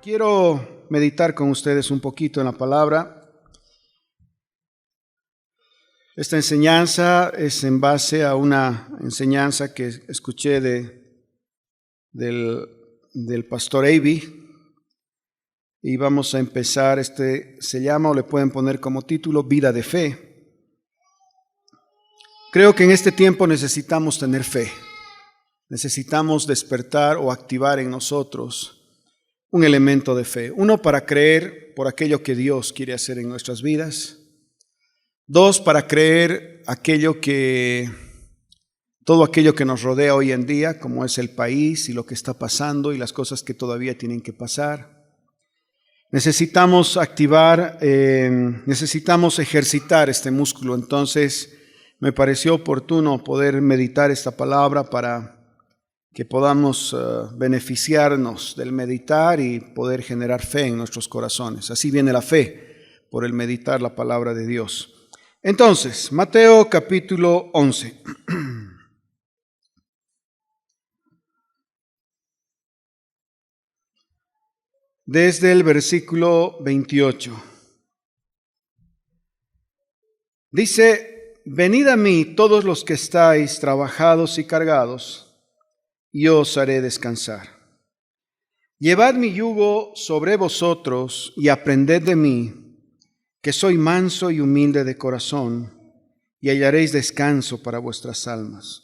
Quiero meditar con ustedes un poquito en la palabra. Esta enseñanza es en base a una enseñanza que escuché del pastor Avi. Y vamos a empezar, se llama, o le pueden poner como título, Vida de Fe. Creo que en este tiempo necesitamos tener fe. Necesitamos despertar o activar en nosotros un elemento de fe. Uno, para creer por aquello que Dios quiere hacer en nuestras vidas. Dos, para creer todo aquello que nos rodea hoy en día, como es el país y lo que está pasando y las cosas que todavía tienen que pasar. Necesitamos necesitamos ejercitar este músculo. Entonces, me pareció oportuno poder meditar esta palabra para que podamos beneficiarnos del meditar y poder generar fe en nuestros corazones. Así viene la fe, por el meditar la palabra de Dios. Entonces, Mateo capítulo 11. Desde el versículo 28. Dice: venid a mí todos los que estáis trabajados y cargados, y yo os haré descansar. Llevad mi yugo sobre vosotros y aprended de mí, que soy manso y humilde de corazón, y hallaréis descanso para vuestras almas,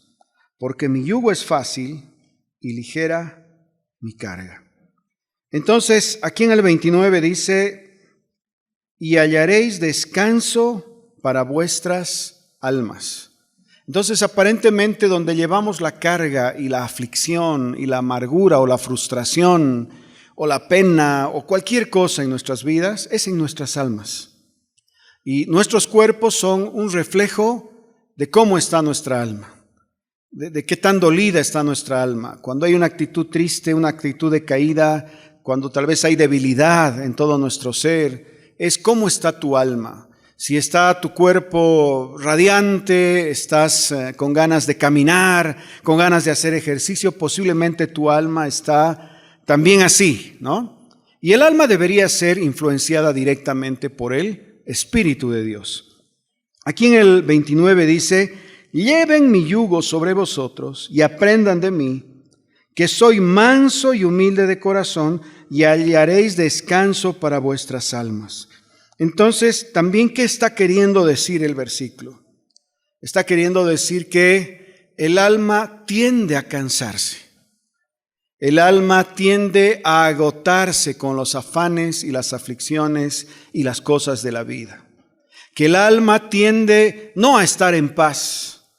porque mi yugo es fácil y ligera mi carga. Entonces, aquí en el 29 dice: y hallaréis descanso para vuestras almas. Entonces, aparentemente, donde llevamos la carga y la aflicción y la amargura o la frustración o la pena o cualquier cosa en nuestras vidas, es en nuestras almas. Y nuestros cuerpos son un reflejo de cómo está nuestra alma, de qué tan dolida está nuestra alma. Cuando hay una actitud triste, una actitud de caída, cuando tal vez hay debilidad en todo nuestro ser, es cómo está tu alma. Si está tu cuerpo radiante, estás con ganas de caminar, con ganas de hacer ejercicio, posiblemente tu alma está también así, ¿no? Y el alma debería ser influenciada directamente por el Espíritu de Dios. Aquí en el 29 dice: lleven mi yugo sobre vosotros y aprendan de mí, que soy manso y humilde de corazón, y hallaréis descanso para vuestras almas. Entonces, también, ¿qué está queriendo decir el versículo? Está queriendo decir que el alma tiende a cansarse. El alma tiende a agotarse con los afanes y las aflicciones y las cosas de la vida. Que el alma tiende no a estar en paz,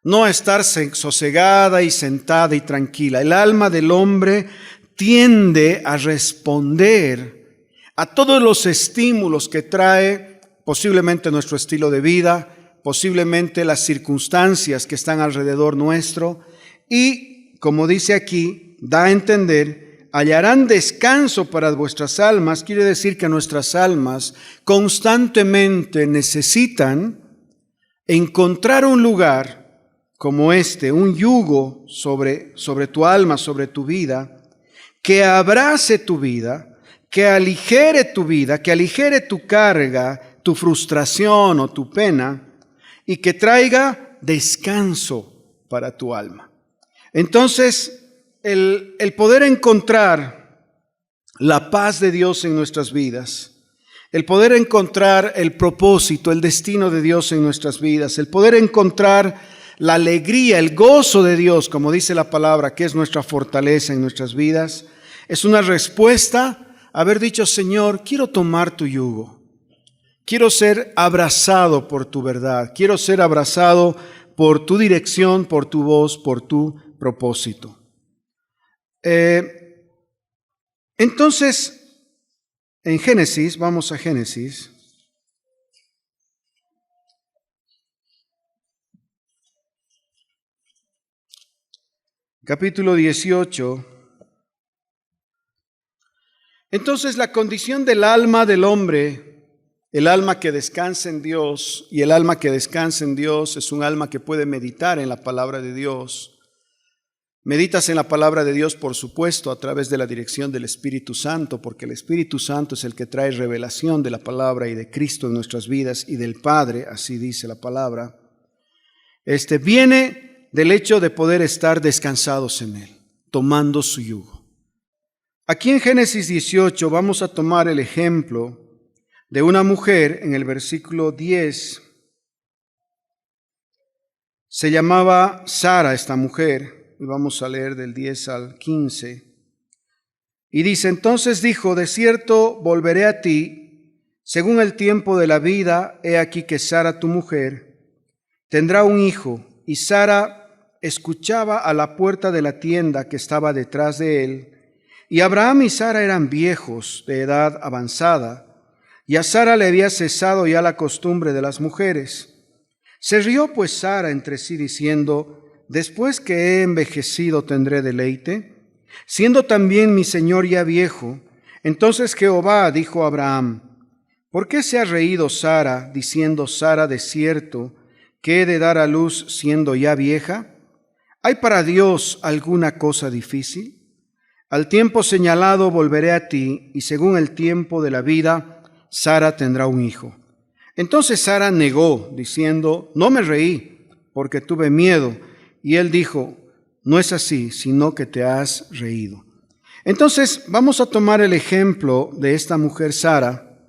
no a estar sosegada y sentada y tranquila. El alma del hombre tiende a responder a todos los estímulos que trae posiblemente nuestro estilo de vida, posiblemente las circunstancias que están alrededor nuestro, y, como dice aquí, da a entender: hallarán descanso para vuestras almas. Quiere decir que nuestras almas constantemente necesitan encontrar un lugar como un yugo sobre tu alma, sobre tu vida, que abrace tu vida, que aligere tu vida, que aligere tu carga, tu frustración o tu pena, y que traiga descanso para tu alma. Entonces, el poder encontrar la paz de Dios en nuestras vidas, el poder encontrar el propósito, el destino de Dios en nuestras vidas, el poder encontrar la alegría, el gozo de Dios, como dice la palabra, que es nuestra fortaleza en nuestras vidas, es una respuesta a haber dicho: Señor, quiero tomar tu yugo, quiero ser abrazado por tu verdad, quiero ser abrazado por tu dirección, por tu voz, por tu propósito. Entonces, en Génesis, vamos a Génesis. Capítulo 18. Entonces, la condición del alma del hombre, el alma que descansa en Dios, y el alma que descansa en Dios es un alma que puede meditar en la palabra de Dios, Meditas en la palabra de Dios, por supuesto, a través de la dirección del Espíritu Santo, porque el Espíritu Santo es el que trae revelación de la palabra y de Cristo en nuestras vidas y del Padre, así dice la palabra. Viene del hecho de poder estar descansados en Él, tomando su yugo. Aquí en Génesis 18 vamos a tomar el ejemplo de una mujer en el versículo 10. Se llamaba Sara esta mujer. Y vamos a leer del 10 al 15. Y dice, entonces dijo, de cierto volveré a ti, según el tiempo de la vida, he aquí que Sara tu mujer tendrá un hijo. Y Sara escuchaba a la puerta de la tienda que estaba detrás de él. Y Abraham y Sara eran viejos, de edad avanzada, y a Sara le había cesado ya la costumbre de las mujeres. Se rió pues Sara entre sí diciendo, después que he envejecido tendré deleite, siendo también mi señor ya viejo. Entonces Jehová dijo a Abraham, ¿por qué se ha reído Sara, diciendo Sara de cierto que he de dar a luz siendo ya vieja? ¿Hay para Dios alguna cosa difícil? Al tiempo señalado volveré a ti, y según el tiempo de la vida, Sara tendrá un hijo. Entonces Sara negó, diciendo, no me reí, porque tuve miedo. Y él dijo, no es así, sino que te has reído. Entonces vamos a tomar el ejemplo de esta mujer Sara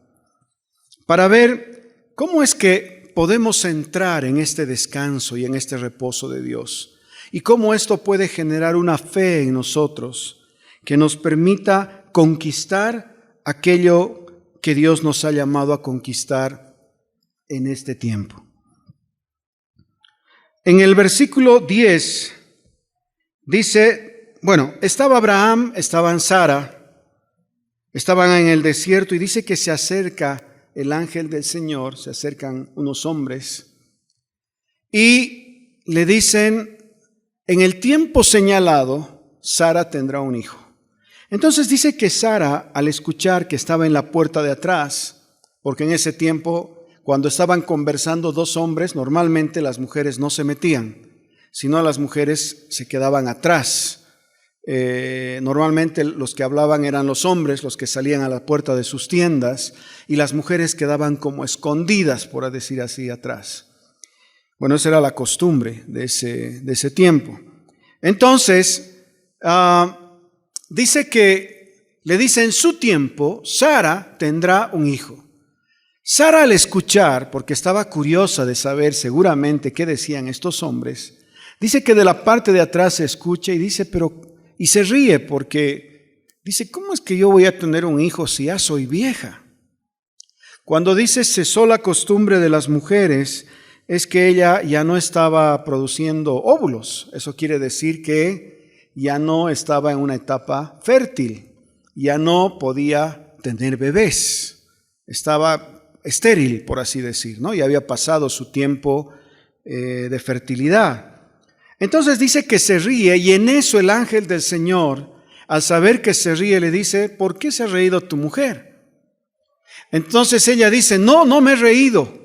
para ver cómo es que podemos entrar en este descanso y en este reposo de Dios. Y cómo esto puede generar una fe en nosotros que nos permita conquistar aquello que Dios nos ha llamado a conquistar en este tiempo. En el versículo 10 dice, estaba Abraham, estaban Sara, estaban en el desierto y dice que se acerca el ángel del Señor, se acercan unos hombres y le dicen, en el tiempo señalado, Sara tendrá un hijo. Entonces dice que Sara, al escuchar que estaba en la puerta de atrás, porque en ese tiempo cuando estaban conversando dos hombres, normalmente las mujeres no se metían, sino las mujeres se quedaban atrás. Normalmente los que hablaban eran los hombres, los que salían a la puerta de sus tiendas, y las mujeres quedaban como escondidas, por decir así, atrás. Bueno, esa era la costumbre de ese tiempo. Entonces, dice que le dice en su tiempo, Sara tendrá un hijo. Sara, al escuchar, porque estaba curiosa de saber seguramente qué decían estos hombres, dice que de la parte de atrás se escucha y dice, y se ríe porque dice, ¿cómo es que yo voy a tener un hijo si ya soy vieja? Cuando dice cesó la costumbre de las mujeres, es que ella ya no estaba produciendo óvulos. Eso quiere decir que ya no estaba en una etapa fértil, ya no podía tener bebés, estaba estéril, por así decir, ¿no? Ya había pasado su tiempo de fertilidad. Entonces dice que se ríe y en eso el ángel del Señor, al saber que se ríe, le dice, ¿por qué se ha reído tu mujer? Entonces ella dice, no me he reído.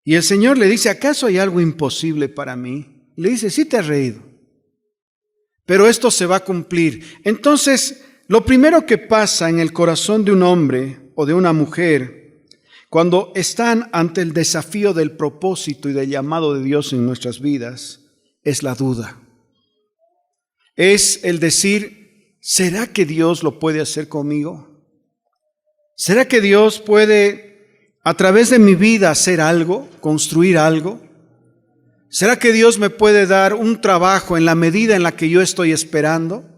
Y el Señor le dice, ¿acaso hay algo imposible para mí? Le dice, sí te has reído, pero esto se va a cumplir. Entonces, lo primero que pasa en el corazón de un hombre o de una mujer, cuando están ante el desafío del propósito y del llamado de Dios en nuestras vidas, es la duda. Es el decir, ¿será que Dios lo puede hacer conmigo? ¿Será que Dios puede a través de mi vida hacer algo, construir algo? ¿Será que Dios me puede dar un trabajo en la medida en la que yo estoy esperando?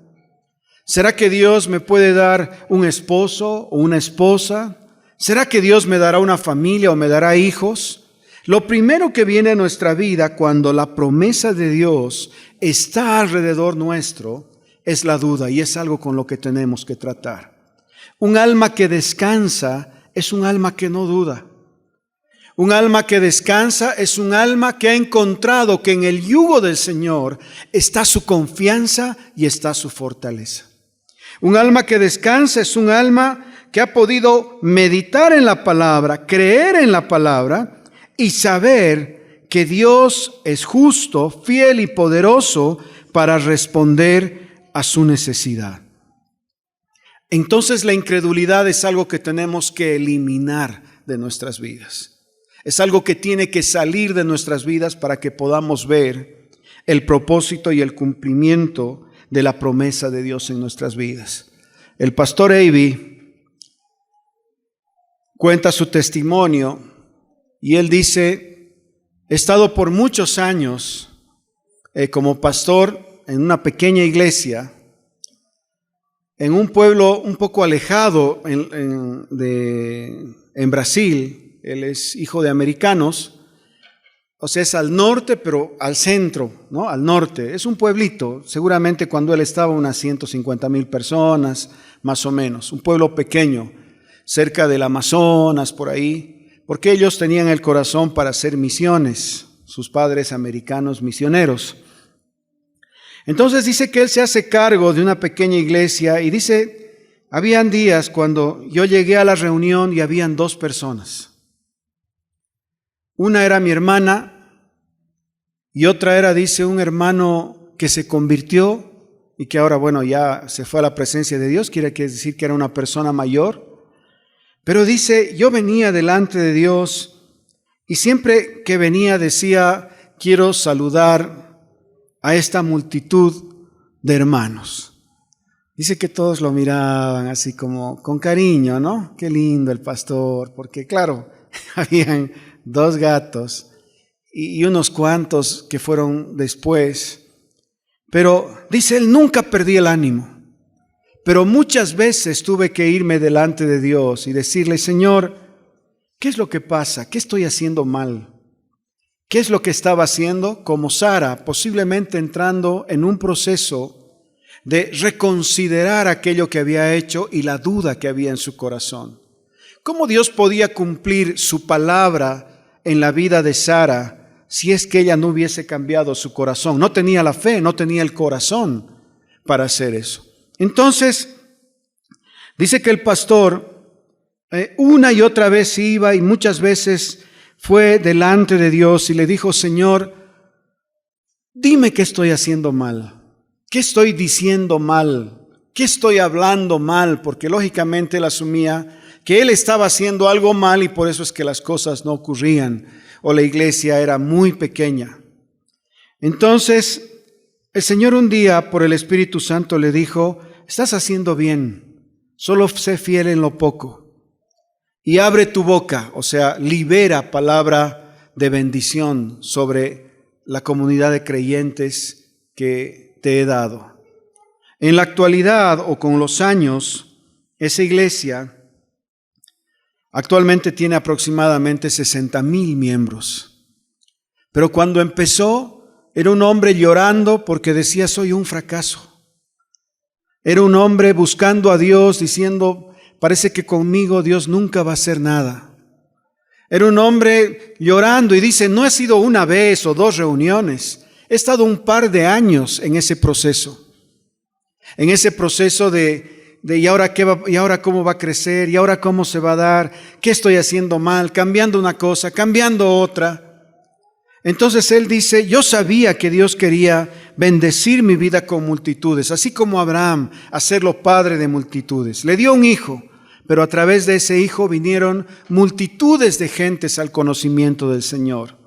¿Será que Dios me puede dar un esposo o una esposa? ¿Será que Dios me dará una familia o me dará hijos? Lo primero que viene a nuestra vida cuando la promesa de Dios está alrededor nuestro es la duda, y es algo con lo que tenemos que tratar. Un alma que descansa es un alma que no duda. Un alma que descansa es un alma que ha encontrado que en el yugo del Señor está su confianza y está su fortaleza. Un alma que descansa es un alma que ha podido meditar en la palabra, creer en la palabra y saber que Dios es justo, fiel y poderoso para responder a su necesidad. Entonces la incredulidad es algo que tenemos que eliminar de nuestras vidas. Es algo que tiene que salir de nuestras vidas para que podamos ver el propósito y el cumplimiento de la promesa de Dios en nuestras vidas. El pastor Avey cuenta su testimonio y él dice: he estado por muchos años como pastor en una pequeña iglesia en un pueblo un poco alejado en Brasil. Él es hijo de americanos, o sea, es al norte, pero al centro, ¿no? Al norte. Es un pueblito, seguramente cuando él estaba unas 150,000 personas, más o menos. Un pueblo pequeño, cerca del Amazonas, por ahí, porque ellos tenían el corazón para hacer misiones, sus padres americanos misioneros. Entonces dice que él se hace cargo de una pequeña iglesia y dice: habían días cuando yo llegué a la reunión y habían 2 personas. Una era mi hermana y otra era, dice, un hermano que se convirtió y que ahora, bueno, ya se fue a la presencia de Dios, quiere decir que era una persona mayor. Pero dice, yo venía delante de Dios y siempre que venía decía: quiero saludar a esta multitud de hermanos. Dice que todos lo miraban así como con cariño, ¿no? Qué lindo el pastor, porque claro, habían 2 gatos y unos cuantos que fueron después. Pero dice él: nunca perdí el ánimo, pero muchas veces tuve que irme delante de Dios y decirle: Señor, ¿qué es lo que pasa? ¿Qué estoy haciendo mal? ¿Qué es lo que estaba haciendo? Como Sara, posiblemente entrando en un proceso de reconsiderar aquello que había hecho y la duda que había en su corazón. ¿Cómo Dios podía cumplir su palabra en la vida de Sara si es que ella no hubiese cambiado su corazón? No tenía la fe, no tenía el corazón para hacer eso. Entonces, dice que el pastor una y otra vez iba y muchas veces fue delante de Dios y le dijo: Señor, dime qué estoy haciendo mal, qué estoy diciendo mal, qué estoy hablando mal, porque lógicamente él asumía que él estaba haciendo algo mal y por eso es que las cosas no ocurrían o la iglesia era muy pequeña. Entonces, el Señor un día por el Espíritu Santo le dijo: estás haciendo bien, solo sé fiel en lo poco y abre tu boca, o sea, libera palabra de bendición sobre la comunidad de creyentes que te he dado. En la actualidad o con los años, esa iglesia actualmente tiene aproximadamente 60,000 miembros. Pero cuando empezó, era un hombre llorando porque decía: soy un fracaso. Era un hombre buscando a Dios, diciendo: parece que conmigo Dios nunca va a hacer nada. Era un hombre llorando y dice: no ha sido una vez o 2 reuniones. He estado un par de años en ese proceso. En ese proceso de ¿y ahora qué va, y ahora cómo va a crecer? ¿Y ahora cómo se va a dar? ¿Qué estoy haciendo mal? Cambiando una cosa, cambiando otra. Entonces él dice: yo sabía que Dios quería bendecir mi vida con multitudes, así como Abraham, hacerlo padre de multitudes. Le dio un hijo, pero a través de ese hijo vinieron multitudes de gentes al conocimiento del Señor.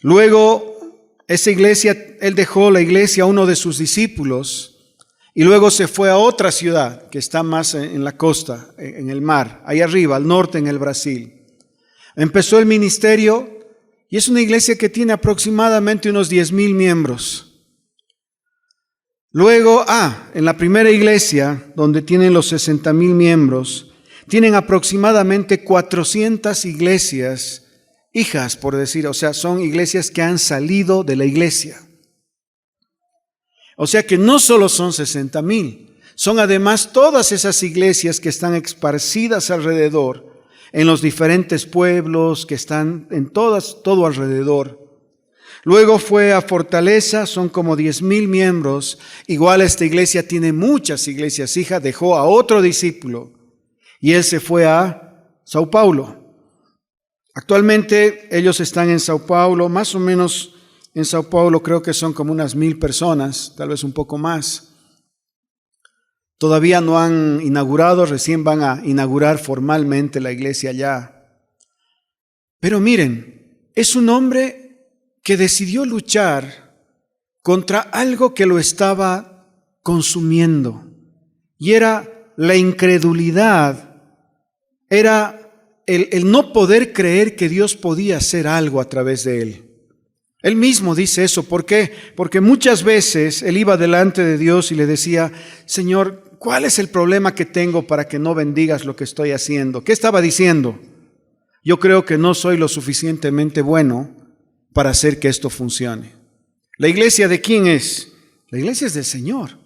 Luego, esa iglesia, él dejó la iglesia a uno de sus discípulos y luego se fue a otra ciudad que está más en la costa, en el mar, ahí arriba, al norte en el Brasil. Empezó el ministerio y es una iglesia que tiene aproximadamente unos 10,000 miembros. Luego, en la primera iglesia, donde tienen los 60,000 miembros, tienen aproximadamente 400 iglesias hijas, por decir, o sea, son iglesias que han salido de la iglesia. O sea que no solo son 60,000, son además todas esas iglesias que están esparcidas alrededor, en los diferentes pueblos que están en todo alrededor. Luego fue a Fortaleza, son como 10,000 miembros. Igual esta iglesia tiene muchas iglesias hijas, dejó a otro discípulo y él se fue a Sao Paulo. Actualmente ellos están en Sao Paulo, más o menos en Sao Paulo creo que son como unas 1,000 personas, tal vez un poco más. Todavía no han inaugurado, recién van a inaugurar formalmente la iglesia allá. Pero miren, es un hombre que decidió luchar contra algo que lo estaba consumiendo. Y era la incredulidad, era el no poder creer que Dios podía hacer algo a través de él. Él mismo dice eso. ¿Por qué? Porque muchas veces él iba delante de Dios y le decía: Señor, ¿cuál es el problema que tengo para que no bendigas lo que estoy haciendo? ¿Qué estaba diciendo? Yo creo que no soy lo suficientemente bueno para hacer que esto funcione. ¿La iglesia de quién es? La iglesia es del Señor.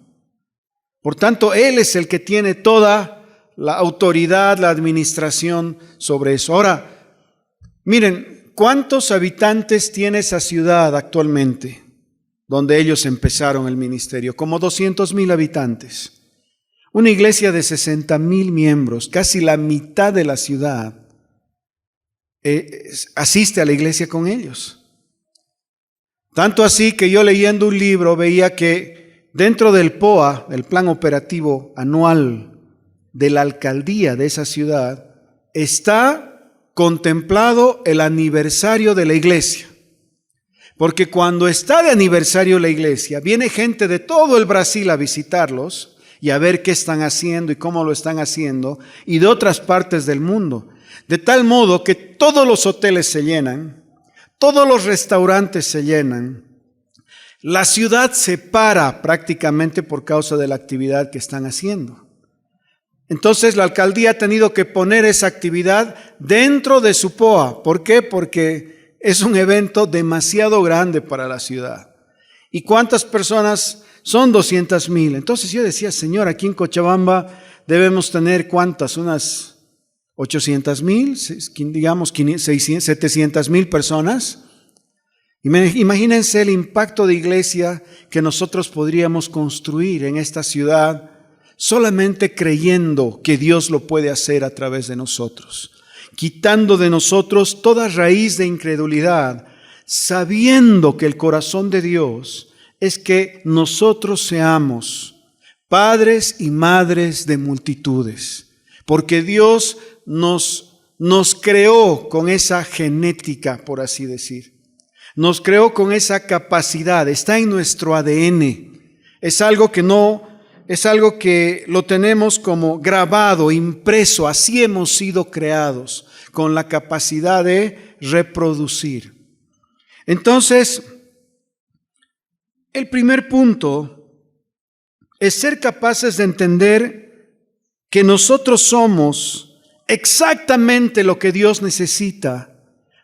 Por tanto, Él es el que tiene toda la autoridad, la administración sobre eso. Ahora, miren, ¿cuántos habitantes tiene esa ciudad actualmente donde ellos empezaron el ministerio? Como 200,000 habitantes. Una iglesia de 60,000 miembros, casi la mitad de la ciudad asiste a la iglesia con ellos. Tanto así que yo leyendo un libro veía que dentro del POA, el plan operativo anual de la alcaldía de esa ciudad, está contemplado el aniversario de la iglesia. Porque cuando está de aniversario la iglesia, viene gente de todo el Brasil a visitarlos y a ver qué están haciendo y cómo lo están haciendo, y de otras partes del mundo. De tal modo que todos los hoteles se llenan, todos los restaurantes se llenan, la ciudad se para prácticamente por causa de la actividad que están haciendo. Entonces la alcaldía ha tenido que poner esa actividad dentro de su POA. ¿Por qué? Porque es un evento demasiado grande para la ciudad. ¿Y cuántas personas? Son 200,000. Entonces yo decía: Señor, aquí en Cochabamba debemos tener ¿cuántas? Unas 800,000, digamos 600, 700,000 personas. Imagínense el impacto de iglesia que nosotros podríamos construir en esta ciudad solamente creyendo que Dios lo puede hacer a través de nosotros, quitando de nosotros toda raíz de incredulidad, sabiendo que el corazón de Dios es que nosotros seamos padres y madres de multitudes, porque Dios nos creó con esa genética, por así decir. Nos creó con esa capacidad, está en nuestro ADN. Es algo que lo tenemos como grabado, impreso, así hemos sido creados, con la capacidad de reproducir. Entonces, el primer punto es ser capaces de entender que nosotros somos exactamente lo que Dios necesita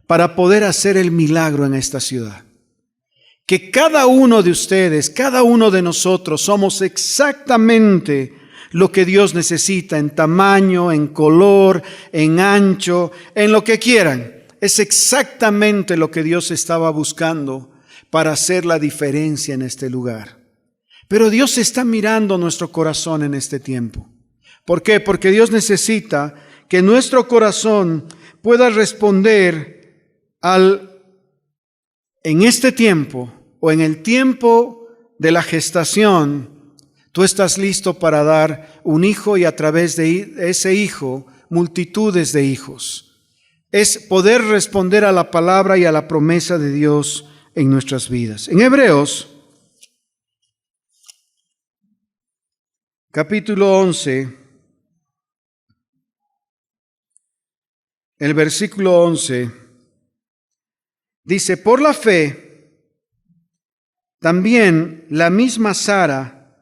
para poder hacer el milagro en esta ciudad. Que cada uno de ustedes, cada uno de nosotros somos exactamente lo que Dios necesita en tamaño, en color, en ancho, en lo que quieran. Es exactamente lo que Dios estaba buscando para hacer la diferencia en este lugar. Pero Dios está mirando nuestro corazón en este tiempo. ¿Por qué? Porque Dios necesita que nuestro corazón pueda responder en este tiempo o en el tiempo de la gestación. Tú estás listo para dar un hijo y a través de ese hijo multitudes de hijos. Es poder responder a la palabra y a la promesa de Dios en nuestras vidas. En Hebreos, capítulo 11, el versículo 11, dice: por la fe, también la misma Sara,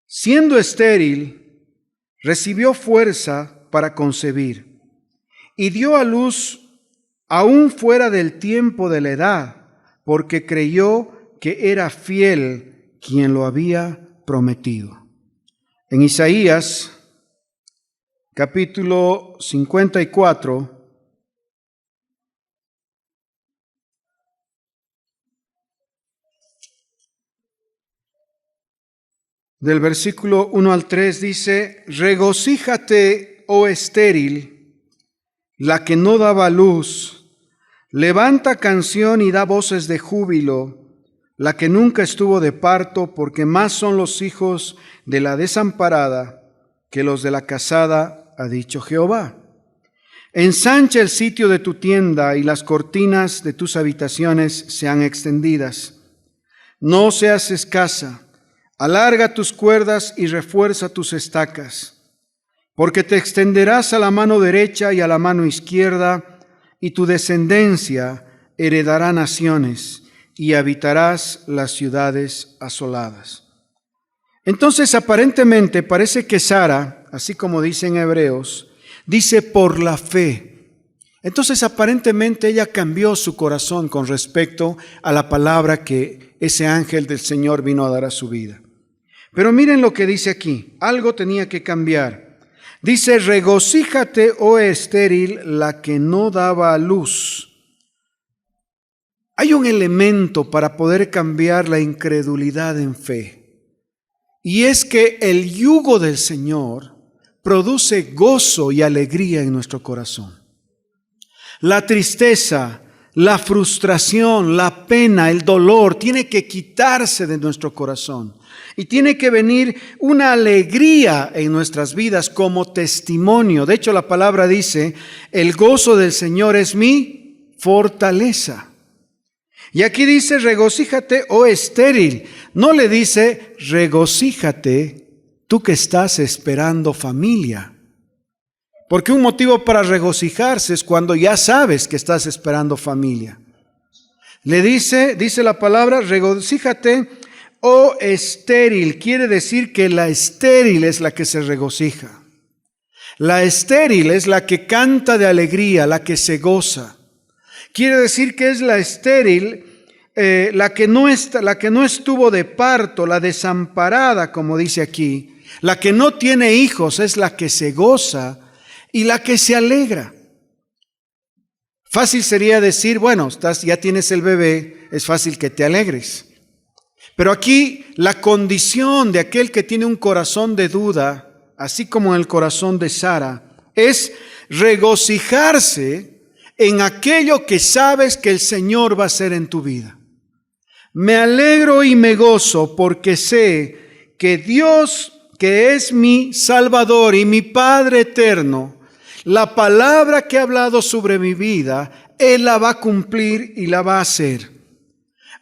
siendo estéril, recibió fuerza para concebir y dio a luz aún fuera del tiempo de la edad, porque creyó que era fiel quien lo había prometido. En Isaías, capítulo 54, del versículo 1 al 3 dice: regocíjate, oh estéril, la que no daba luz, Levanta canción y da voces de júbilo, la que nunca estuvo de parto, porque más son los hijos de la desamparada que los de la casada, ha dicho Jehová. Ensancha el sitio de tu tienda y las cortinas de tus habitaciones sean extendidas. No seas escasa, alarga tus cuerdas y refuerza tus estacas, porque te extenderás a la mano derecha y a la mano izquierda, y tu descendencia heredará naciones y habitarás las ciudades asoladas. Entonces, aparentemente, parece que Sara, así como dice en Hebreos, dice por la fe. Entonces, aparentemente, ella cambió su corazón con respecto a la palabra que ese ángel del Señor vino a dar a su vida. Pero miren lo que dice aquí, algo tenía que cambiar. Dice, regocíjate, oh estéril, la que no daba a luz. Hay un elemento para poder cambiar la incredulidad en fe. Y es que el yugo del Señor produce gozo y alegría en nuestro corazón. La tristeza, la frustración, la pena, el dolor tiene que quitarse de nuestro corazón. Y tiene que venir una alegría en nuestras vidas como testimonio. De hecho, la palabra dice, el gozo del Señor es mi fortaleza. Y aquí dice, regocíjate, oh estéril. No le dice, regocíjate, tú que estás esperando familia. Porque un motivo para regocijarse es cuando ya sabes que estás esperando familia. Le dice la palabra, regocíjate, oh estéril. Quiere decir que la estéril es la que se regocija. La estéril es la que canta de alegría, la que se goza. Quiere decir que es la estéril, la que no estuvo de parto, la desamparada, como dice aquí. La que no tiene hijos es la que se goza y la que se alegra. Fácil sería decir, bueno, ya tienes el bebé, es fácil que te alegres. Pero aquí la condición de aquel que tiene un corazón de duda, así como en el corazón de Sara, es regocijarse en aquello que sabes que el Señor va a hacer en tu vida. Me alegro y me gozo porque sé que Dios, que es mi Salvador y mi Padre eterno, la palabra que ha hablado sobre mi vida, Él la va a cumplir y la va a hacer.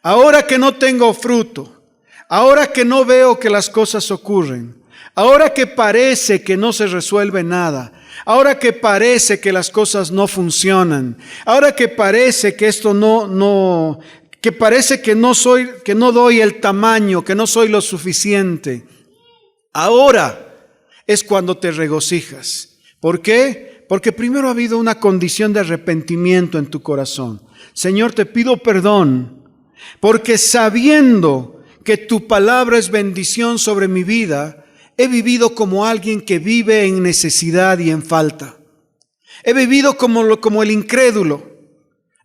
Ahora que no tengo fruto, ahora que no veo que las cosas ocurren, ahora que parece que no se resuelve nada, ahora que parece que las cosas no funcionan, ahora que parece que esto que parece que no doy el tamaño, que no soy lo suficiente, ahora es cuando te regocijas. ¿Por qué? Porque primero ha habido una condición de arrepentimiento en tu corazón. Señor, te pido perdón, porque sabiendo que tu palabra es bendición sobre mi vida, he vivido como alguien que vive en necesidad y en falta. He vivido como el incrédulo,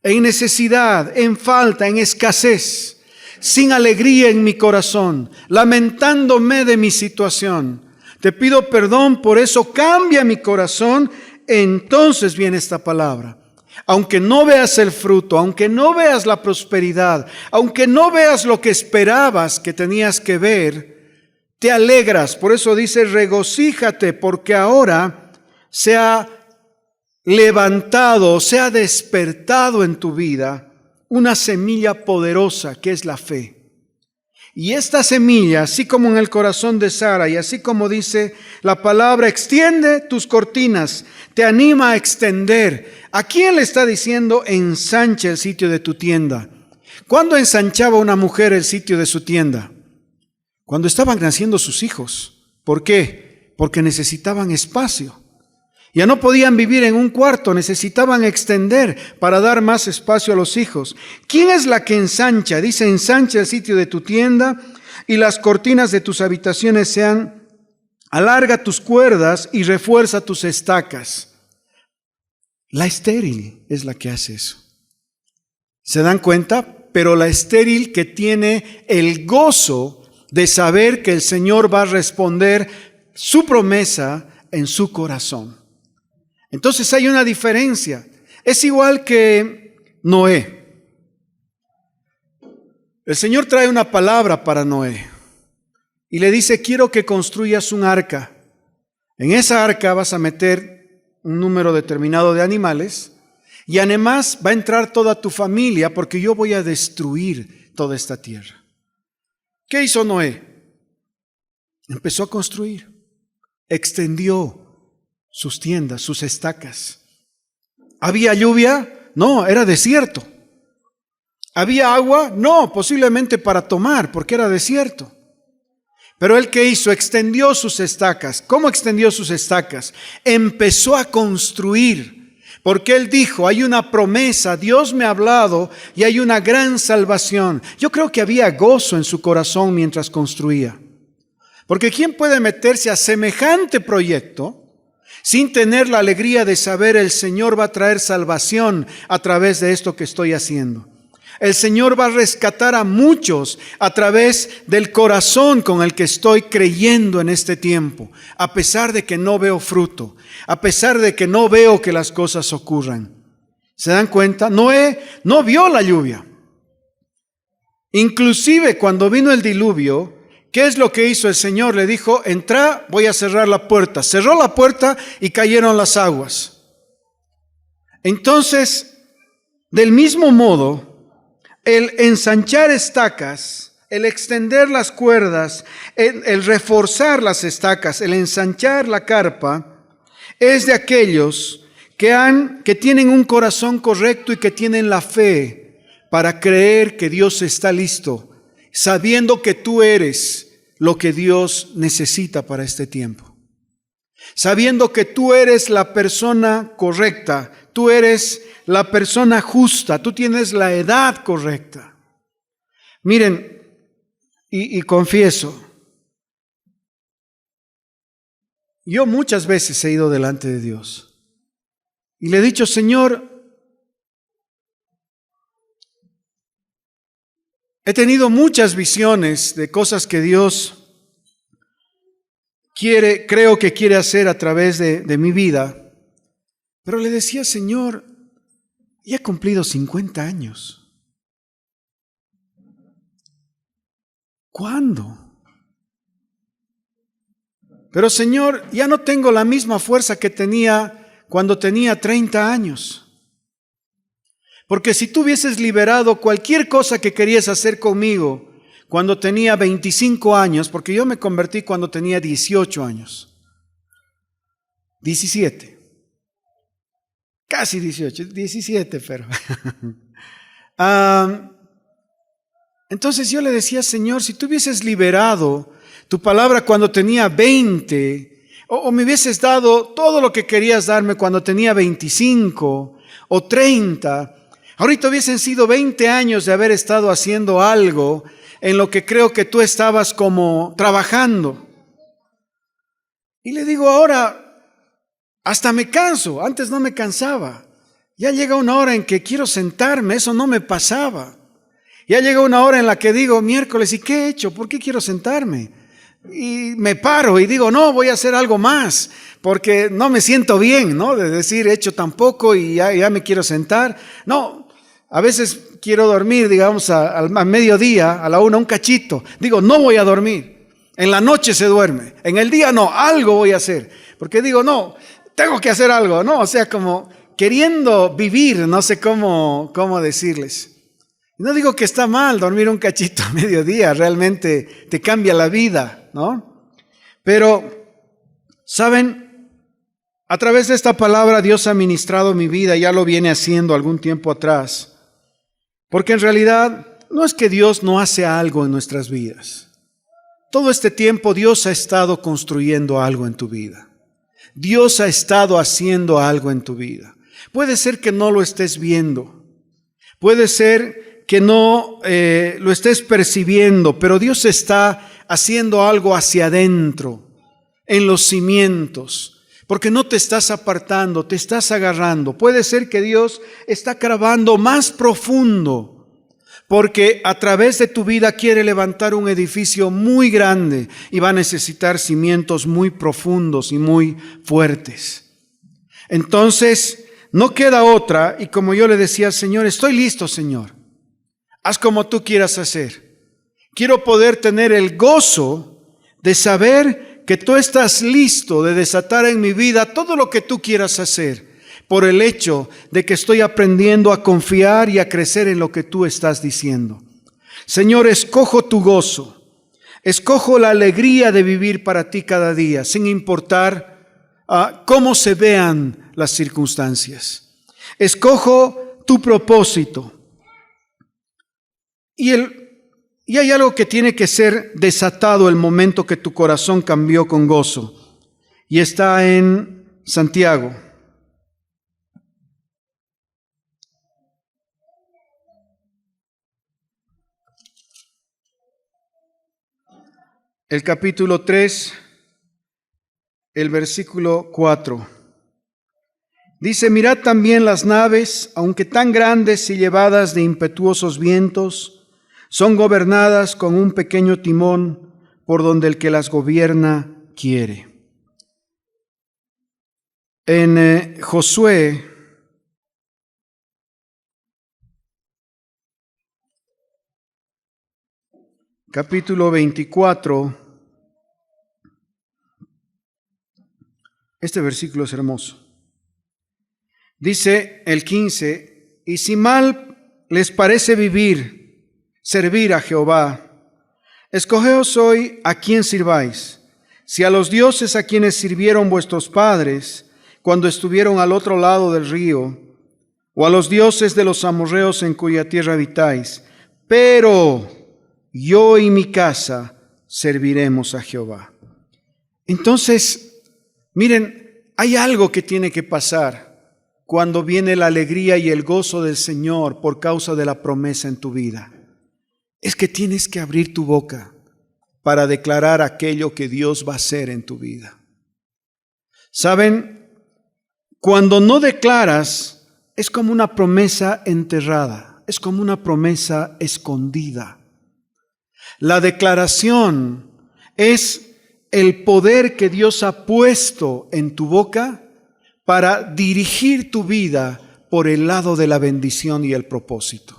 en necesidad, en falta, en escasez, sin alegría en mi corazón, lamentándome de mi situación. Te pido perdón, por eso cambia mi corazón. Entonces viene esta palabra. Aunque no veas el fruto, aunque no veas la prosperidad, aunque no veas lo que esperabas que tenías que ver, te alegras. Por eso dice, regocíjate, porque ahora se ha levantado, se ha despertado en tu vida una semilla poderosa que es la fe. Y esta semilla, así como en el corazón de Sara, y así como dice la palabra, extiende tus cortinas, te anima a extender. ¿A quién le está diciendo ensancha el sitio de tu tienda? ¿Cuándo ensanchaba una mujer el sitio de su tienda? Cuando estaban naciendo sus hijos. ¿Por qué? Porque necesitaban espacio. Ya no podían vivir en un cuarto, necesitaban extender para dar más espacio a los hijos. ¿Quién es la que ensancha? Dice, ensancha el sitio de tu tienda y las cortinas de tus habitaciones sean, alarga tus cuerdas y refuerza tus estacas. La estéril es la que hace eso. ¿Se dan cuenta? Pero la estéril que tiene el gozo de saber que el Señor va a responder su promesa en su corazón. Entonces hay una diferencia. Es igual que Noé. El Señor trae una palabra para Noé y le dice: quiero que construyas un arca. En esa arca vas a meter un número determinado de animales y además va a entrar toda tu familia, porque yo voy a destruir toda esta tierra. ¿Qué hizo Noé? Empezó a construir, extendió sus tiendas, sus estacas. ¿Había lluvia? No, era desierto. ¿Había agua? No, posiblemente para tomar, porque era desierto. Pero él, ¿qué hizo? Extendió sus estacas. ¿Cómo extendió sus estacas? Empezó a construir, porque él dijo: hay una promesa, Dios me ha hablado y hay una gran salvación. Yo creo que había gozo en su corazón mientras construía. Porque ¿quién puede meterse a semejante proyecto sin tener la alegría de saber el Señor va a traer salvación a través de esto que estoy haciendo? El Señor va a rescatar a muchos a través del corazón con el que estoy creyendo en este tiempo, a pesar de que no veo fruto, a pesar de que no veo que las cosas ocurran. ¿Se dan cuenta? Noé no vio la lluvia. Inclusive cuando vino el diluvio, ¿qué es lo que hizo el Señor? Le dijo: entra, voy a cerrar la puerta. Cerró la puerta y cayeron las aguas. Entonces, del mismo modo, el ensanchar estacas, el extender las cuerdas, el reforzar las estacas, el ensanchar la carpa, es de aquellos que tienen un corazón correcto y que tienen la fe para creer que Dios está listo, sabiendo que tú eres lo que Dios necesita para este tiempo. Sabiendo que tú eres la persona correcta, tú eres la persona justa, tú tienes la edad correcta. Miren, y confieso, yo muchas veces he ido delante de Dios y le he dicho: Señor, he tenido muchas visiones de cosas que Dios creo que quiere hacer a través de mi vida, pero le decía: Señor, ya he cumplido 50 años. ¿Cuándo? Pero Señor, ya no tengo la misma fuerza que tenía cuando tenía 30 años. Porque si tú hubieses liberado cualquier cosa que querías hacer conmigo cuando tenía 25 años, porque yo me convertí cuando tenía 18 años, 17, casi 18, 17, pero... Entonces yo le decía: Señor, si tú hubieses liberado tu palabra cuando tenía 20, o me hubieses dado todo lo que querías darme cuando tenía 25 o 30, ahorita hubiesen sido 20 años de haber estado haciendo algo en lo que creo que tú estabas como trabajando. Y le digo: ahora hasta me canso, antes no me cansaba. Ya llega una hora en que quiero sentarme, eso no me pasaba. Ya llega una hora en la que digo: miércoles, ¿y qué he hecho? ¿Por qué quiero sentarme? Y me paro y digo: no, voy a hacer algo más, porque no me siento bien, ¿no? De decir, he hecho tan poco y ya me quiero sentar. No, a veces quiero dormir, digamos, a mediodía, a la 1, un cachito. Digo: no voy a dormir. En la noche se duerme. En el día no, algo voy a hacer. Porque digo: no, tengo que hacer algo, ¿no? O sea, como queriendo vivir, no sé cómo decirles. No digo que está mal dormir un cachito a mediodía, realmente te cambia la vida, ¿no? Pero, ¿saben? A través de esta palabra Dios ha ministrado mi vida, ya lo viene haciendo algún tiempo atrás. Porque en realidad no es que Dios no hace algo en nuestras vidas. Todo este tiempo Dios ha estado construyendo algo en tu vida. Dios ha estado haciendo algo en tu vida. Puede ser que no lo estés viendo. Puede ser que no lo estés percibiendo, pero Dios está haciendo algo hacia adentro, en los cimientos, porque no te estás apartando, te estás agarrando. Puede ser que Dios está cavando más profundo, porque a través de tu vida quiere levantar un edificio muy grande y va a necesitar cimientos muy profundos y muy fuertes. Entonces, no queda otra, y como yo le decía al Señor, estoy listo, Señor. Haz como tú quieras hacer. Quiero poder tener el gozo de saber que tú estás listo de desatar en mi vida todo lo que tú quieras hacer, por el hecho de que estoy aprendiendo a confiar y a crecer en lo que tú estás diciendo. Señor, escojo tu gozo, escojo la alegría de vivir para ti cada día, sin importar cómo se vean las circunstancias. Escojo tu propósito. Y hay algo que tiene que ser desatado el momento que tu corazón cambió con gozo. Y está en Santiago. El capítulo 3, el versículo 4. Dice, mirad también las naves, aunque tan grandes y llevadas de impetuosos vientos, son gobernadas con un pequeño timón por donde el que las gobierna quiere. En Josué, capítulo 24, este versículo es hermoso. Dice el 15, y si mal les parece servir a Jehová, escogeos hoy a quién sirváis, si a los dioses a quienes sirvieron vuestros padres cuando estuvieron al otro lado del río, o a los dioses de los amorreos en cuya tierra habitáis, pero yo y mi casa serviremos a Jehová. Entonces, miren, hay algo que tiene que pasar cuando viene la alegría y el gozo del Señor por causa de la promesa en tu vida. Es que tienes que abrir tu boca para declarar aquello que Dios va a hacer en tu vida. ¿Saben? Cuando no declaras, es como una promesa enterrada, es como una promesa escondida. La declaración es el poder que Dios ha puesto en tu boca para dirigir tu vida por el lado de la bendición y el propósito.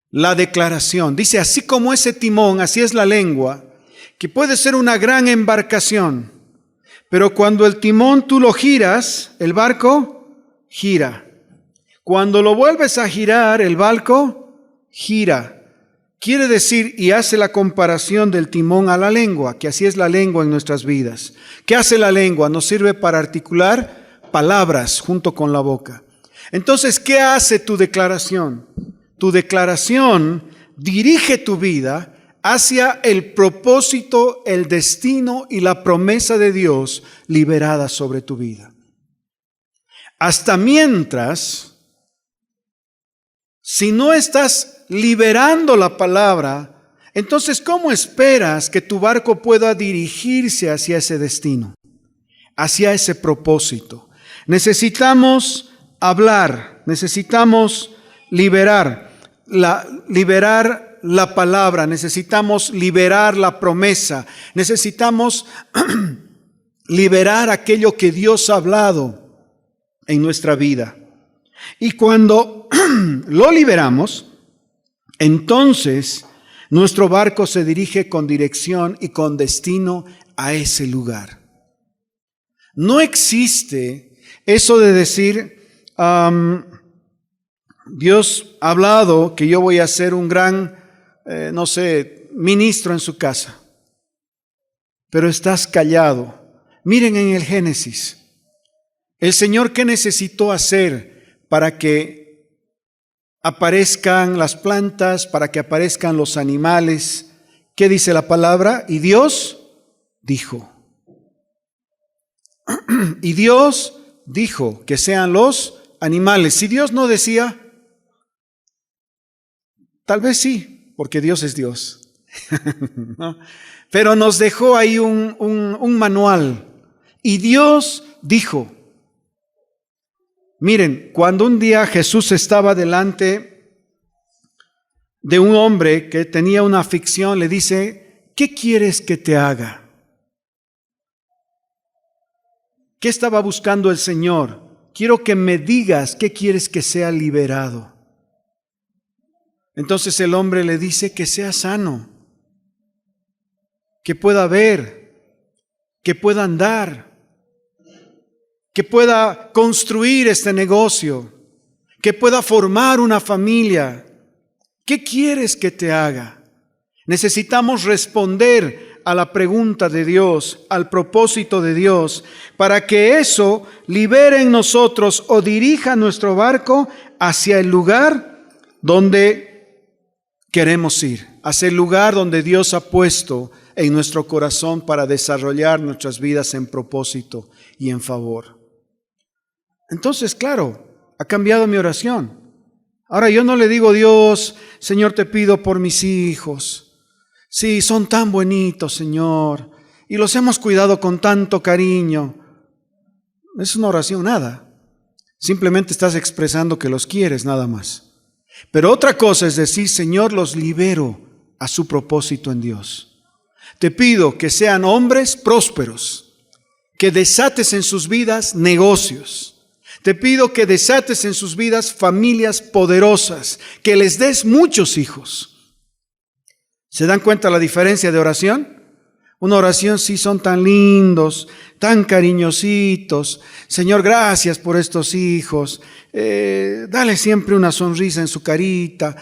La declaración, dice, así como ese timón, así es la lengua, que puede ser una gran embarcación, pero cuando el timón tú lo giras, el barco gira. Cuando lo vuelves a girar, el barco gira. Quiere decir, y hace la comparación del timón a la lengua, que así es la lengua en nuestras vidas. ¿Qué hace la lengua? Nos sirve para articular palabras junto con la boca. Entonces, ¿qué hace tu declaración? Tu declaración dirige tu vida hacia el propósito, el destino y la promesa de Dios liberada sobre tu vida. Hasta mientras, si no estás liberando la palabra, entonces ¿cómo esperas que tu barco pueda dirigirse hacia ese destino, hacia ese propósito? Necesitamos hablar, necesitamos liberar la palabra, necesitamos liberar la promesa, necesitamos liberar aquello que Dios ha hablado en nuestra vida. Y cuando lo liberamos, entonces nuestro barco se dirige con dirección y con destino a ese lugar. No existe eso de decir, Dios ha hablado que yo voy a ser un gran, ministro en su casa, pero estás callado. Miren en el Génesis, el Señor, ¿qué necesitó hacer para que aparezcan las plantas, para que aparezcan los animales? ¿Qué dice la palabra? Y Dios dijo. Y Dios dijo que sean los animales. Si Dios no decía, tal vez sí, porque Dios es Dios. ¿No? Pero nos dejó ahí un manual. Y Dios dijo. Miren, cuando un día Jesús estaba delante de un hombre que tenía una aflicción, le dice, ¿qué quieres que te haga? ¿Qué estaba buscando el Señor? quiero que me digas qué quieres que sea liberado. Entonces el hombre le dice que sea sano, que pueda ver, que pueda andar, que pueda construir este negocio, que pueda formar una familia. ¿Qué quieres que te haga? Necesitamos responder a la pregunta de Dios, al propósito de Dios, para que eso libere en nosotros o dirija nuestro barco hacia el lugar donde queremos ir, hacia el lugar donde Dios ha puesto en nuestro corazón para desarrollar nuestras vidas en propósito y en favor. Entonces, claro, ha cambiado mi oración. Ahora yo no le digo, Dios, Señor, te pido por mis hijos. Sí, son tan bonitos, Señor, y los hemos cuidado con tanto cariño. Es una oración, nada. Simplemente estás expresando que los quieres, nada más. Pero otra cosa es decir, Señor, los libero a su propósito en Dios. Te pido que sean hombres prósperos, que desates en sus vidas negocios. Te pido que desates en sus vidas familias poderosas, que les des muchos hijos. ¿Se dan cuenta la diferencia de oración? Una oración sí son tan lindos, tan cariñositos. Señor, gracias por estos hijos. Dale siempre una sonrisa en su carita.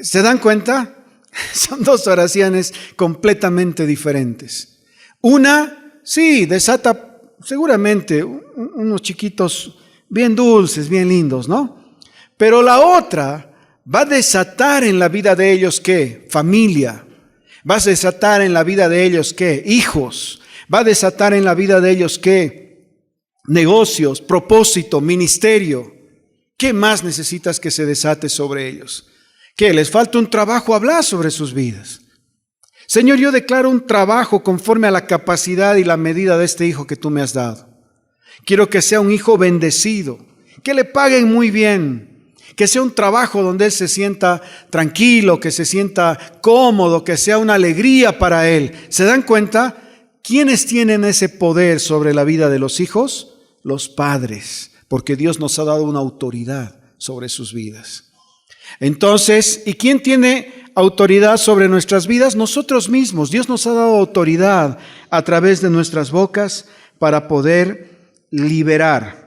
¿Se dan cuenta? Son dos oraciones completamente diferentes. Una, sí, desata seguramente unos chiquitos bien dulces, bien lindos, ¿no? Pero la otra va a desatar en la vida de ellos, ¿qué? Familia. Va a desatar en la vida de ellos, ¿qué? Hijos. Va a desatar en la vida de ellos, ¿qué? Negocios, propósito, ministerio. ¿Qué más necesitas que se desate sobre ellos? ¿Qué? ¿Les falta un trabajo? Hablar sobre sus vidas. Señor, yo declaro un trabajo conforme a la capacidad y la medida de este hijo que tú me has dado. Quiero que sea un hijo bendecido, que le paguen muy bien, que sea un trabajo donde él se sienta tranquilo, que se sienta cómodo, que sea una alegría para él. ¿Se dan cuenta? ¿Quiénes tienen ese poder sobre la vida de los hijos? Los padres, porque Dios nos ha dado una autoridad sobre sus vidas. Entonces, ¿y quién tiene autoridad sobre nuestras vidas? Nosotros mismos. Dios nos ha dado autoridad a través de nuestras bocas para poder liberar.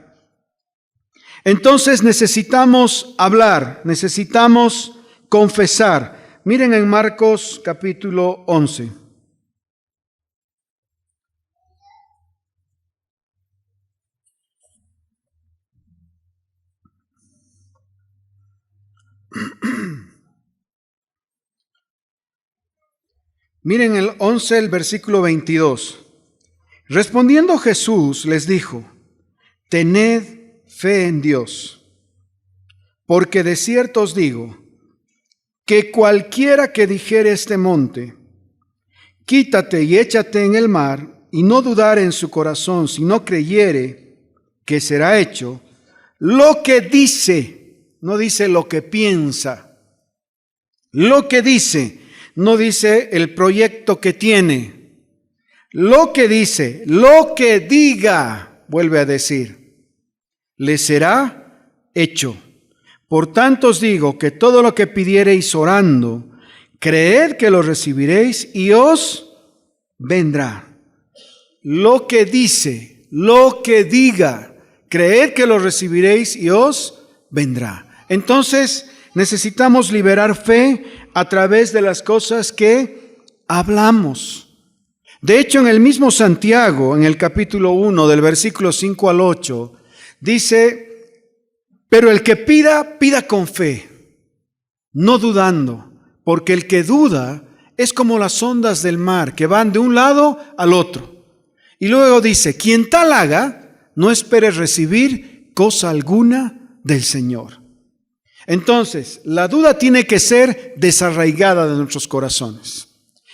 Entonces necesitamos hablar, necesitamos confesar. Miren en Marcos capítulo 11. Miren el 11, el versículo 22. Respondiendo Jesús les dijo, tened fe en Dios, porque de cierto os digo, que cualquiera que dijere este monte, quítate y échate en el mar, y no dudare en su corazón, sino creyere que será hecho, lo que dice, no dice lo que piensa, lo que dice, no dice el proyecto que tiene, lo que dice, lo que diga, vuelve a decir, le será hecho. Por tanto os digo que todo lo que pidiereis orando, creed que lo recibiréis y os vendrá. Lo que dice, lo que diga, creed que lo recibiréis y os vendrá. Entonces necesitamos liberar fe a través de las cosas que hablamos. De hecho, en el mismo Santiago, en el capítulo 1, del versículo 5 al 8, dice, pero el que pida, pida con fe, no dudando, porque el que duda es como las ondas del mar que van de un lado al otro. Y luego dice, quien tal haga, no espere recibir cosa alguna del Señor. Entonces, la duda tiene que ser desarraigada de nuestros corazones.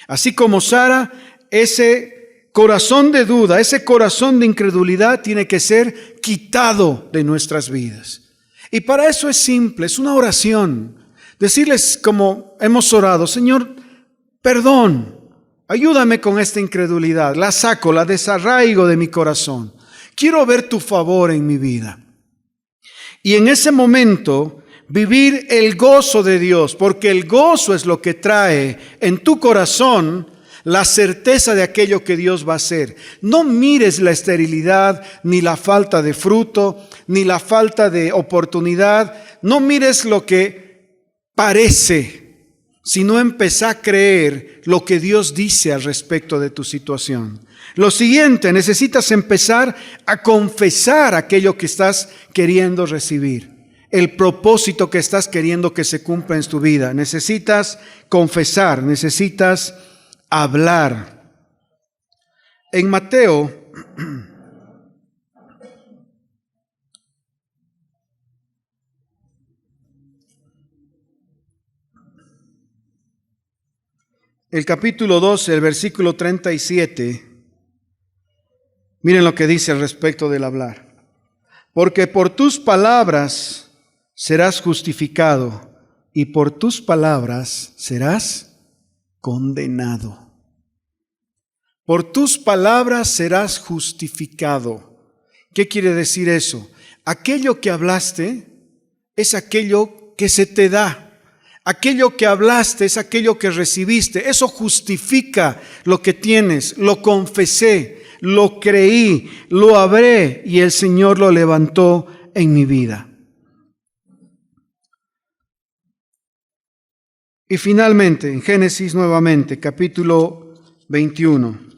Así como Sara, ese corazón de duda, ese corazón de incredulidad tiene que ser quitado de nuestras vidas. Y para eso es simple, es una oración. Decirles como hemos orado, Señor, perdón, ayúdame con esta incredulidad, la saco, la desarraigo de mi corazón. Quiero ver tu favor en mi vida. Y en ese momento vivir el gozo de Dios, porque el gozo es lo que trae en tu corazón la certeza de aquello que Dios va a hacer. No mires la esterilidad, ni la falta de fruto, ni la falta de oportunidad. No mires lo que parece, sino empezá a creer lo que Dios dice al respecto de tu situación. Lo siguiente, necesitas empezar a confesar aquello que estás queriendo recibir, el propósito que estás queriendo que se cumpla en tu vida. Necesitas confesar, necesitas hablar. En Mateo, el capítulo 12, el versículo 37, miren lo que dice al respecto del hablar. Porque por tus palabras serás justificado y por tus palabras serás condenado. Por tus palabras serás justificado. ¿Qué quiere decir eso? Aquello que hablaste es aquello que se te da. Aquello que hablaste es aquello que recibiste. Eso justifica lo que tienes. Lo confesé, lo creí, lo hablé y el Señor lo levantó en mi vida. Y finalmente, en Génesis nuevamente, capítulo 21.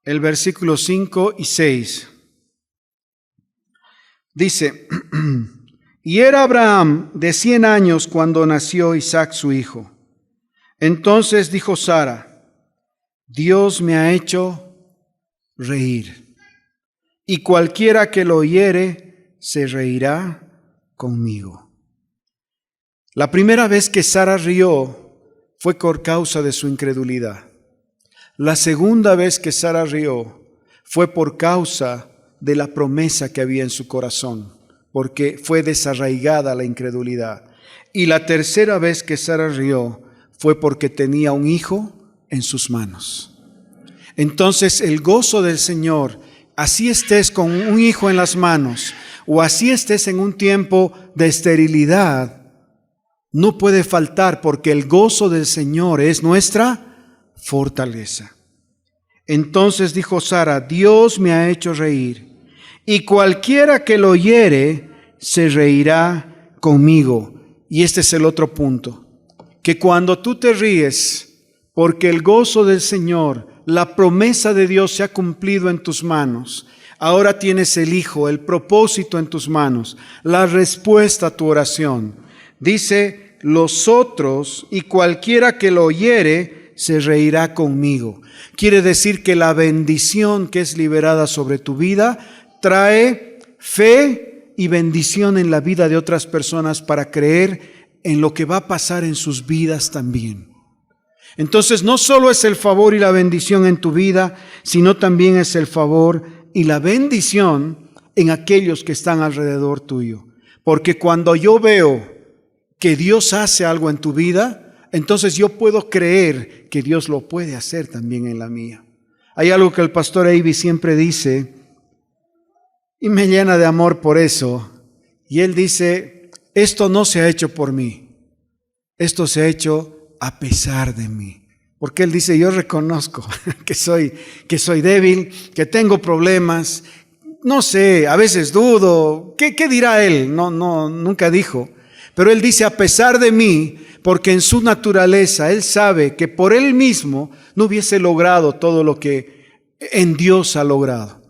El versículo 5 y 6. Dice, y era Abraham de 100 años cuando nació Isaac su hijo. Entonces dijo Sara, Dios me ha hecho reír, y cualquiera que lo oyere se reirá conmigo. La primera vez que Sara rió fue por causa de su incredulidad. La segunda vez que Sara rió fue por causa de la promesa que había en su corazón, porque fue desarraigada la incredulidad. Y la tercera vez que Sara rió fue porque tenía un hijo en sus manos. Entonces el gozo del Señor, así estés con un hijo en las manos o así estés en un tiempo de esterilidad, no puede faltar, porque el gozo del Señor es nuestra fortaleza. Entonces dijo Sara, Dios me ha hecho reír, y cualquiera que lo oyere se reirá conmigo. Y este es el otro punto, que cuando tú te ríes, porque el gozo del Señor, la promesa de Dios se ha cumplido en tus manos, ahora tienes el Hijo, el propósito en tus manos, la respuesta a tu oración. Dice, los otros y cualquiera que lo oyere se reirá conmigo. Quiere decir que la bendición que es liberada sobre tu vida trae fe y bendición en la vida de otras personas para creer en lo que va a pasar en sus vidas también. Entonces no solo es el favor y la bendición en tu vida, sino también es el favor y la bendición en aquellos que están alrededor tuyo. Porque cuando yo veo que Dios hace algo en tu vida, entonces yo puedo creer que Dios lo puede hacer también en la mía. Hay algo que el pastor Avi siempre dice, y me llena de amor por eso, y él dice, esto no se ha hecho por mí, esto se ha hecho a pesar de mí. Porque él dice, yo reconozco que soy débil, que tengo problemas, no sé, a veces dudo, ¿qué dirá él? Nunca dijo. Pero él dice, a pesar de mí, porque en su naturaleza él sabe que por él mismo no hubiese logrado todo lo que en Dios ha logrado.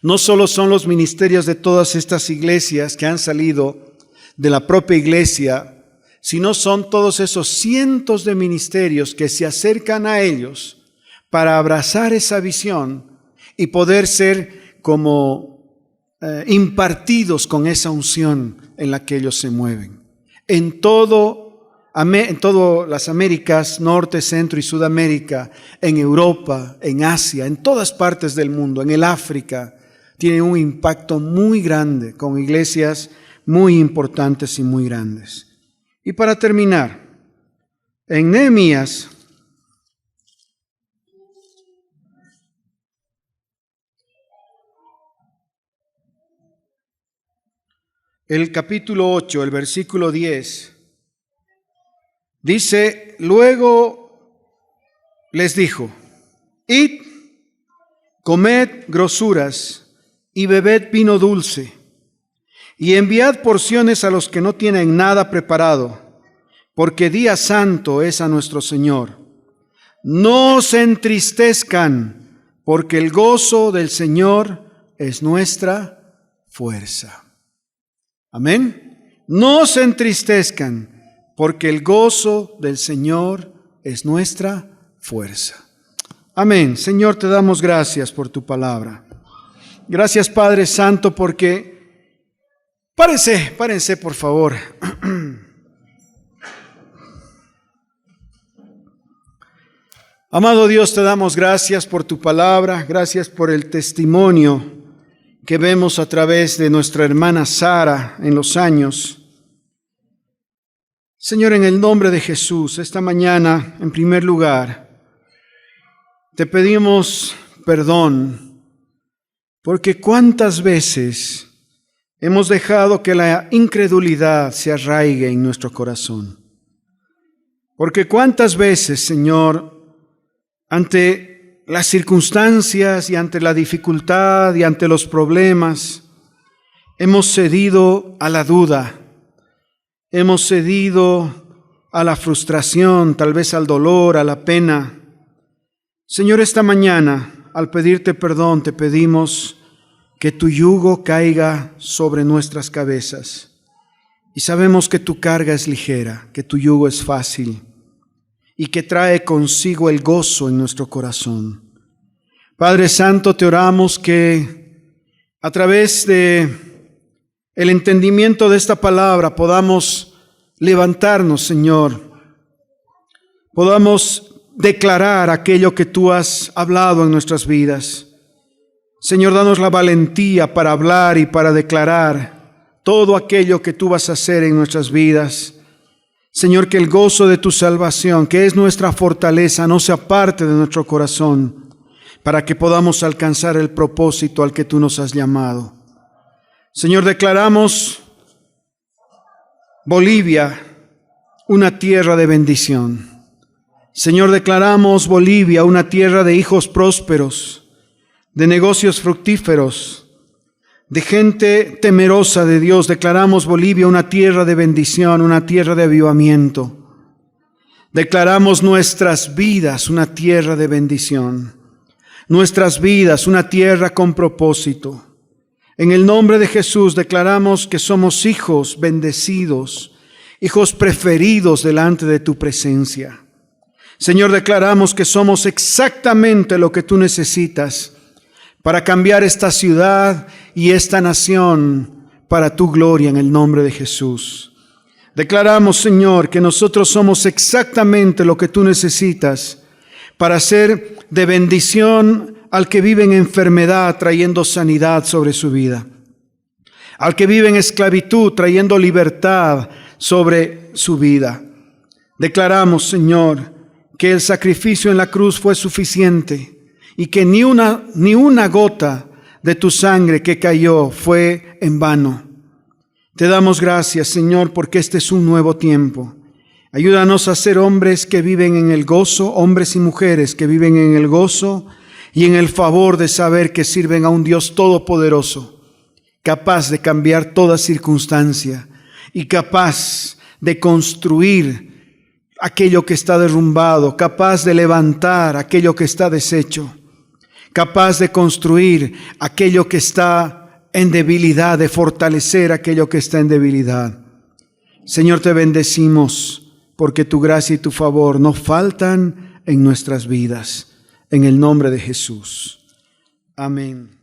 No solo son los ministerios de todas estas iglesias que han salido de la propia iglesia, sino son todos esos cientos de ministerios que se acercan a ellos para abrazar esa visión y poder ser como impartidos con esa unción en la que ellos se mueven. En todas las Américas, Norte, Centro y Sudamérica, en Europa, en Asia, en todas partes del mundo, en el África, tienen un impacto muy grande con iglesias muy importantes y muy grandes. Y para terminar, en Nehemías, el capítulo 8, el versículo 10, dice: luego les dijo: id, comed grosuras y bebed vino dulce, y enviad porciones a los que no tienen nada preparado, porque día santo es a nuestro Señor. No se entristezcan, porque el gozo del Señor es nuestra fuerza. Amén. No se entristezcan, porque el gozo del Señor es nuestra fuerza. Amén. Señor, te damos gracias por tu palabra. Gracias, Padre Santo, porque... Párense, por favor. Amado Dios, te damos gracias por tu palabra, gracias por el testimonio que vemos a través de nuestra hermana Sara en los años. Señor, en el nombre de Jesús, esta mañana, en primer lugar, te pedimos perdón, porque cuántas veces hemos dejado que la incredulidad se arraigue en nuestro corazón. Porque cuántas veces, Señor, ante las circunstancias y ante la dificultad y ante los problemas, hemos cedido a la duda, hemos cedido a la frustración, tal vez al dolor, a la pena. Señor, esta mañana, al pedirte perdón, te pedimos que tu yugo caiga sobre nuestras cabezas. Y sabemos que tu carga es ligera, que tu yugo es fácil y que trae consigo el gozo en nuestro corazón. Padre Santo, te oramos que a través de el entendimiento de esta palabra podamos levantarnos, Señor, podamos declarar aquello que tú has hablado en nuestras vidas. Señor, danos la valentía para hablar y para declarar todo aquello que tú vas a hacer en nuestras vidas. Señor, que el gozo de tu salvación, que es nuestra fortaleza, no se aparte de nuestro corazón, para que podamos alcanzar el propósito al que tú nos has llamado. Señor, declaramos Bolivia una tierra de bendición. Señor, declaramos Bolivia una tierra de hijos prósperos, de negocios fructíferos, de gente temerosa de Dios. Declaramos Bolivia una tierra de bendición, una tierra de avivamiento. Declaramos nuestras vidas una tierra de bendición, nuestras vidas una tierra con propósito. En el nombre de Jesús declaramos que somos hijos bendecidos, hijos preferidos delante de tu presencia. Señor, declaramos que somos exactamente lo que tú necesitas para cambiar esta ciudad y esta nación para tu gloria en el nombre de Jesús. Declaramos, Señor, que nosotros somos exactamente lo que tú necesitas para ser de bendición al que vive en enfermedad, trayendo sanidad sobre su vida. Al que vive en esclavitud, trayendo libertad sobre su vida. Declaramos, Señor, que el sacrificio en la cruz fue suficiente y que ni una gota de tu sangre que cayó fue en vano. Te damos gracias, Señor, porque este es un nuevo tiempo. Ayúdanos a ser hombres que viven en el gozo, hombres y mujeres que viven en el gozo y en el favor de saber que sirven a un Dios todopoderoso, capaz de cambiar toda circunstancia y capaz de construir aquello que está derrumbado, capaz de levantar aquello que está deshecho, capaz de construir aquello que está en debilidad, de fortalecer aquello que está en debilidad. Señor, te bendecimos porque tu gracia y tu favor no faltan en nuestras vidas. En el nombre de Jesús. Amén.